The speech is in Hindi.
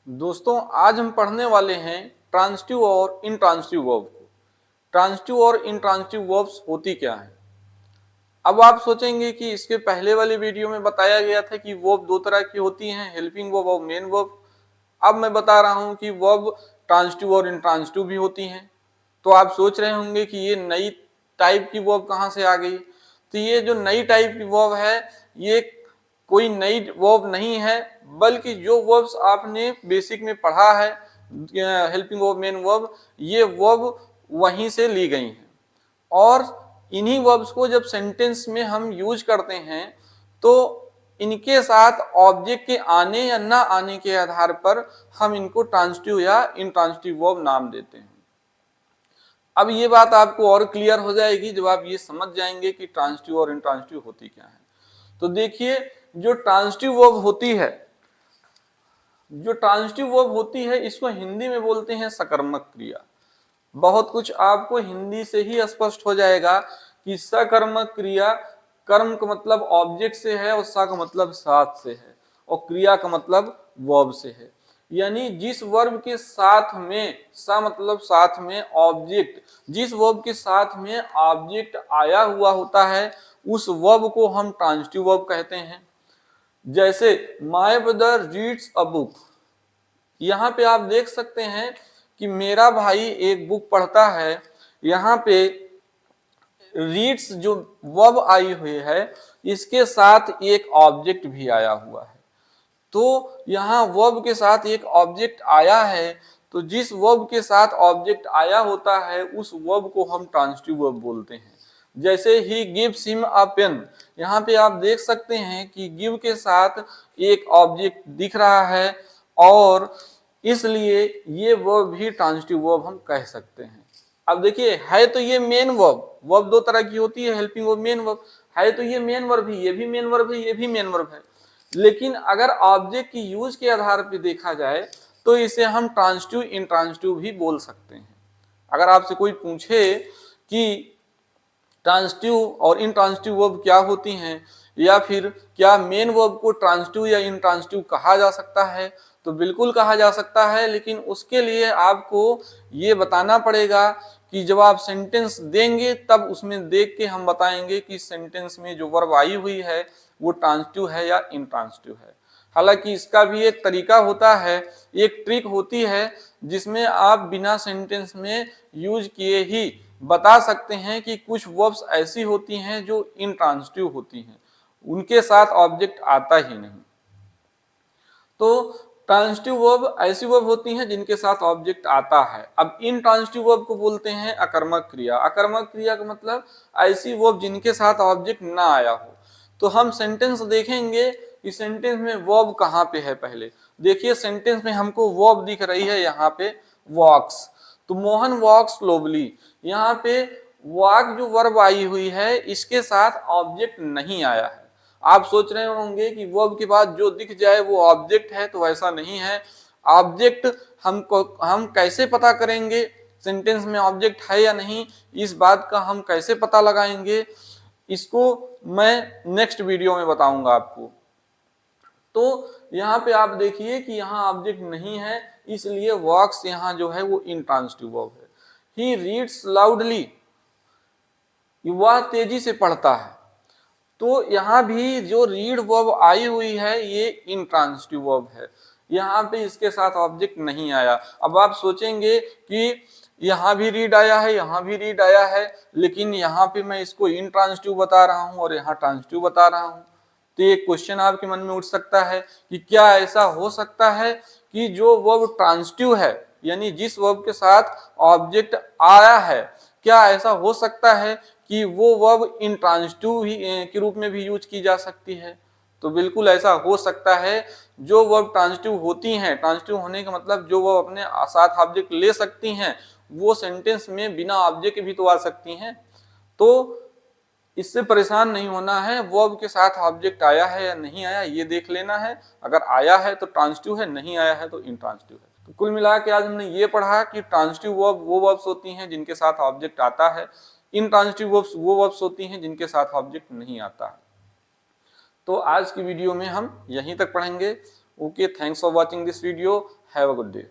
दोस्तों आज हम पढ़ने वाले हैं ट्रांजिटिव और इंट्रांजिटिव वर्ब को। ट्रांजिटिव और इंट्रांजिटिव वर्ब्स होती क्या है। अब आप सोचेंगे कि इसके पहले वाली वीडियो में बताया गया था कि वर्ब दो तरह की होती हैं, हेल्पिंग वर्ब और मेन वर्ब। अब मैं बता रहा हूं कि वर्ब ट्रांजिटिव और इंट्रांजिटिव भी होती हैं। तो आप सोच रहे होंगे कि ये नई टाइप की वर्ब कहाँ से आ गई। तो ये जो नई टाइप की वर्ब है ये कोई नई वर्ब नहीं है, बल्कि जो वर्ब्स आपने बेसिक में पढ़ा है हेल्पिंग वर्ब मेन वर्ब, ये वर्ब वहीं से ली गई हैं। और इन्हीं वर्ब्स को जब सेंटेंस में हम यूज करते हैं तो इनके साथ ऑब्जेक्ट के आने या ना आने के आधार पर हम इनको ट्रांजिटिव या इंट्रांजिटिव वर्ब नाम देते हैं। अब ये बात आपको और क्लियर हो जाएगी जब आप ये समझ जाएंगे कि ट्रांजिटिव और इंट्रांजिटिव होती क्या है। तो देखिए, जो ट्रांजिटिव वर्ब होती है इसको हिंदी में बोलते हैं सकर्मक क्रिया। बहुत कुछ आपको हिंदी से ही स्पष्ट हो जाएगा कि सकर्मक क्रिया, कर्म का मतलब ऑब्जेक्ट से है और सा का मतलब साथ से है और क्रिया का मतलब वर्ब से है। यानी जिस वर्ब के साथ में, सा मतलब साथ में ऑब्जेक्ट, जिस वर्ब के साथ में ऑब्जेक्ट आया हुआ होता है उस वर्ब को हम ट्रांजिटिव वर्ब कहते हैं। जैसे my brother reads a book, यहाँ पे आप देख सकते हैं कि मेरा भाई एक बुक पढ़ता है। यहाँ पे रीड्स जो वर्ब आई हुई है इसके साथ एक ऑब्जेक्ट भी आया हुआ है। तो यहाँ वर्ब के साथ एक ऑब्जेक्ट आया है, तो जिस वर्ब के साथ ऑब्जेक्ट आया होता है उस वर्ब को हम ट्रांजिटिव वर्ब बोलते हैं। जैसे ही गिव्स हिम अ पेन, यहाँ पे आप देख सकते हैं कि गिव के साथ एक ऑब्जेक्ट दिख रहा है और इसलिए ये वर्ब भी ट्रांजिटिव वर्ब हम कह सकते हैं। अब देखिए, है तो ये मेन वर्ब, वर्ब दो तरह की होती है, हेल्पिंग वर्ब मेन वर्ब। है तो ये मेन वर्ब ही, ये भी मेन वर्ब है, ये भी मेन वर्ब है। लेकिन अगर ऑब्जेक्ट की यूज के आधार पर देखा जाए तो इसे हम ट्रांजिटिव इंट्रांजिटिव भी बोल सकते हैं। अगर आपसे कोई पूछे कि ट्रांजिटिव और इंट्रांजिटिव वर्ब क्या होती हैं या फिर क्या मेन वर्ब को ट्रांजिटिव या इंट्रांजिटिव कहा जा सकता है, तो बिल्कुल कहा जा सकता है। लेकिन उसके लिए आपको ये बताना पड़ेगा कि जब आप सेंटेंस देंगे तब उसमें देख के हम बताएंगे कि सेंटेंस में जो वर्ब आई हुई है वो ट्रांजिटिव है या इंट्रांजिटिव है। हालांकि इसका भी एक तरीका होता है, एक ट्रिक होती है जिसमें आप बिना सेंटेंस में यूज किए ही बता सकते हैं कि कुछ वर्ब्स ऐसी होती हैं जो इंट्रांजिटिव होती हैं, उनके साथ ऑब्जेक्ट आता ही नहीं। तो ट्रांजिटिव वर्ब ऐसी वर्ब होती हैं जिनके साथ ऑब्जेक्ट आता है। अब इंट्रांजिटिव वर्ब को बोलते हैं अकर्मक क्रिया। अकर्मक क्रिया का मतलब ऐसी वर्ब जिनके साथ ऑब्जेक्ट ना आया हो। तो हम सेंटेंस देखेंगे कि सेंटेंस में वर्ब कहाँ पे है। पहले देखिए, सेंटेंस में हमको वर्ब दिख रही है यहाँ पे वॉक्स। तो मोहन वॉक्स स्लोली, यहाँ पे वॉक जो वर्ब आई हुई है इसके साथ ऑब्जेक्ट नहीं आया है। आप सोच रहे होंगे कि वर्ब के बाद जो दिख जाए वो ऑब्जेक्ट है, तो ऐसा नहीं है। ऑब्जेक्ट हम कैसे पता करेंगे सेंटेंस में ऑब्जेक्ट है या नहीं, इस बात का हम कैसे पता लगाएंगे, इसको मैं नेक्स्ट वीडियो में बताऊंगा आपको। तो यहाँ पे आप देखिए कि यहाँ ऑब्जेक्ट नहीं है, इसलिए वॉक्स यहाँ जो है वो इंट्रांजिटिव वर्ब है। ही रीड्स लाउडली, वह तेजी से पढ़ता है। तो यहाँ भी जो रीड वर्ब आई हुई है ये इंट्रांजिटिव वर्ब है, यहाँ पे इसके साथ ऑब्जेक्ट नहीं आया। अब आप सोचेंगे कि यहाँ भी रीड आया है, यहाँ भी रीड आया है, लेकिन यहाँ पे मैं इसको इंट्रांजिटिव बता रहा हूँ और यहाँ ट्रांजिटिव बता रहा हूँ। तो एक क्वेश्चन आपके मन में उठ सकता है कि क्या ऐसा हो सकता है कि जो वर्ब ट्रांजिटिव है, यानी जिस वर्ब के साथ ऑब्जेक्ट आया है, क्या ऐसा हो सकता है कि वो वर्ब इंट्रांजिटिव के रूप में भी यूज की जा सकती है? तो बिल्कुल ऐसा हो सकता है। जो वर्ब ट्रांजिटिव होती हैं, ट्रांजिटिव होने का मतलब जो वर्ब अपने साथ ऑब्जेक्ट ले सकती हैं, वो सेंटेंस में बिना ऑब्जेक्ट भी तो आ सकती हैं। तो इससे परेशान नहीं होना है, वर्ब के साथ ऑब्जेक्ट आया है या नहीं आया ये देख लेना है। अगर आया है तो ट्रांजिटिव है, नहीं आया है तो इंट्रांजिटिव है। तो कुल मिला के आज हमने ये पढ़ा कि ट्रांजिटिव वर्ब वो वर्ब्स होती हैं जिनके साथ ऑब्जेक्ट आता है, इंट्रांजिटिव वर्ब्स वो वर्ब्स होती हैं जिनके साथ ऑब्जेक्ट नहीं आता है। तो आज की वीडियो में हम यहीं तक पढ़ेंगे। Okay, thanks for watching this video. Have a good day.